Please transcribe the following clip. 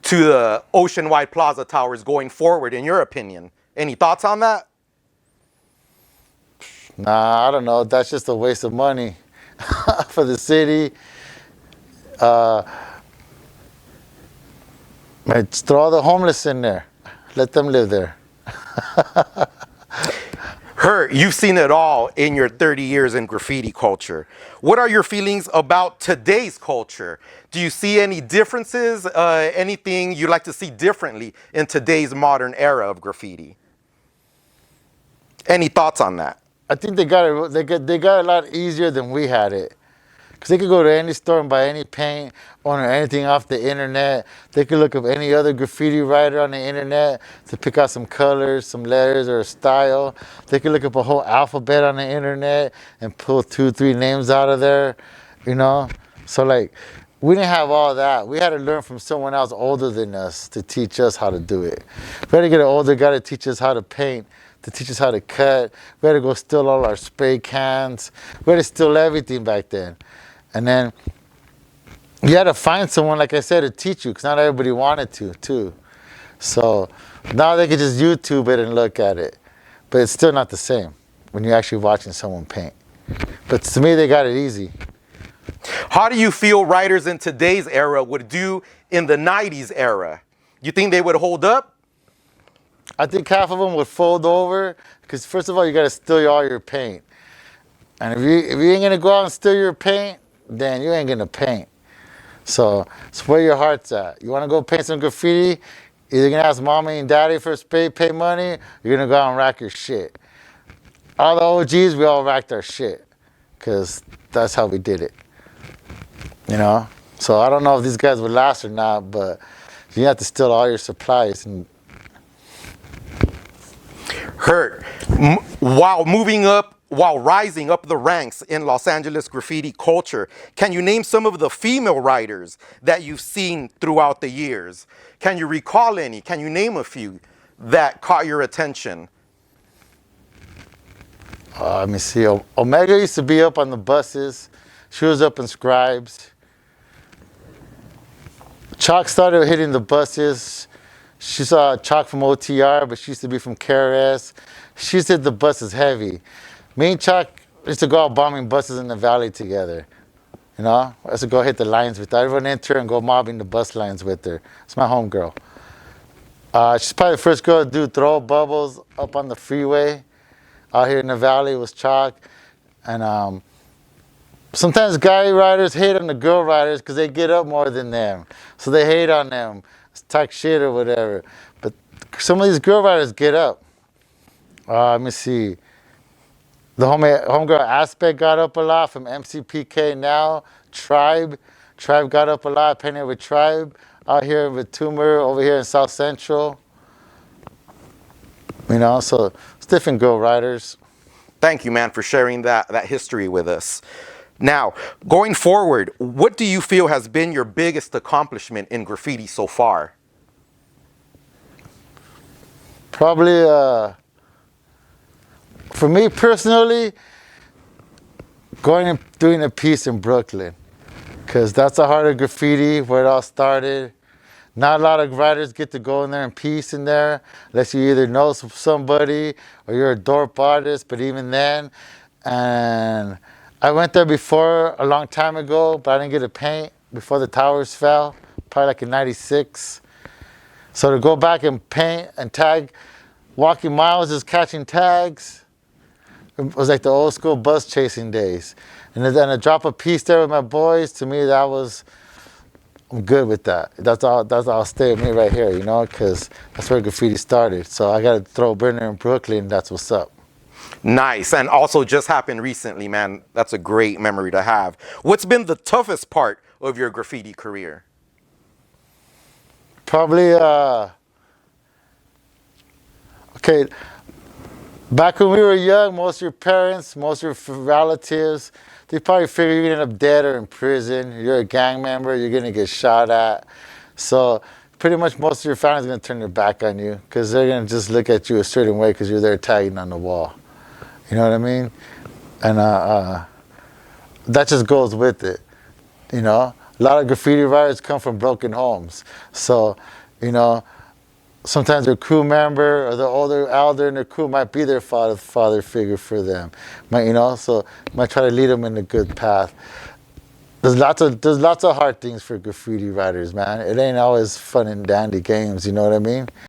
to the ocean-wide plaza towers going forward, in your opinion? Any thoughts on that? Nah, I don't know. That's just a waste of money for the city. Just throw all the homeless in there. Let them live there. HERT, you've seen it all in your 30 years in graffiti culture. What are your feelings about today's culture? Do you see any differences, anything you'd like to see differently in today's modern era of graffiti? Any thoughts on that? I think they got it. They got it a lot easier than we had it. Because they could go to any store and buy any paint or anything off the internet. They could look up any other graffiti writer on the internet to pick out some colors, some letters, or a style. They could look up a whole alphabet on the internet and pull 2, 3 names out of there, you know? So like, we didn't have all that. We had to learn from someone else older than us to teach us how to do it. We had to get an older guy to teach us how to paint, to teach us how to cut. We had to go steal all our spray cans. We had to steal everything back then. And then you had to find someone, like I said, to teach you, because not everybody wanted to, too. So now they can just YouTube it and look at it. But it's still not the same when you're actually watching someone paint. But to me, they got it easy. How do you feel writers in today's era would do in the 90's era? You think they would hold up? I think half of them would fold over, because first of all, you got to steal all your paint. And if you ain't going to go out and steal your paint, then you ain't going to paint. So it's where your heart's at. You want to go paint some graffiti, either going to ask mommy and daddy for pay money, or you're going to go out and rack your shit. All the OGs, we all racked our shit, because that's how we did it. You know? So I don't know if these guys would last or not, but you have to steal all your supplies. And HERT, while rising up the ranks in Los Angeles graffiti culture, can you name some of the female writers that you've seen throughout the years? Can you recall any? Can you name a few that caught your attention? Let me see. Omega used to be up on the buses. She was up in Scribes. Chalk started hitting the buses. She saw Chalk from OTR, but she used to be from KRS. She used to hit the buses heavy. Me and Chalk used to go out bombing buses in the valley together. You know, I used to go hit the lines with her. I'd run into her and go mobbing the bus lines with her. It's my homegirl. She's probably the first girl to do throw bubbles up on the freeway. Out here in the valley was Chalk. And sometimes guy riders hate on the girl riders because they get up more than them. So they hate on them, talk shit or whatever. But some of these girl riders get up. Let me see. The homegirl Aspect got up a lot from MCPK now. Tribe got up a lot, painted with Tribe. Out here with Tumor, over here in South Central. You know, so it's different girl riders. Thank you, man, for sharing that history with us. Now, going forward, what do you feel has been your biggest accomplishment in graffiti so far? Probably, for me personally, going and doing a piece in Brooklyn, because that's the heart of graffiti, where it all started. Not a lot of writers get to go in there and piece in there, unless you either know somebody or you're a dope artist, but even then. And I went there before, a long time ago, but I didn't get to paint before the towers fell, probably like in '96. So to go back and paint and tag, walking miles just catching tags, it was like the old school bus chasing days. And then to drop a piece there with my boys, to me that was, I'm good with that. That's all stay with me right here, you know, because that's where graffiti started. So I got to throw a burner in Brooklyn, that's what's up. Nice, and also just happened recently, man. That's a great memory to have. What's been the toughest part of your graffiti career? Probably, okay, back when we were young, most of your parents, most of your relatives, they probably figure you're gonna end up dead or in prison. You're a gang member, you're gonna get shot at. So pretty much most of your family's gonna turn their back on you because they're gonna just look at you a certain way because you're there tagging on the wall. You know what I mean? And that just goes with it, you know? A lot of graffiti writers come from broken homes. So You know, sometimes their crew member or the older elder in their crew might be their father figure for them. So might try to lead them in a good path. There's lots of hard things for graffiti writers, man. It ain't always fun and dandy games, you know what I mean?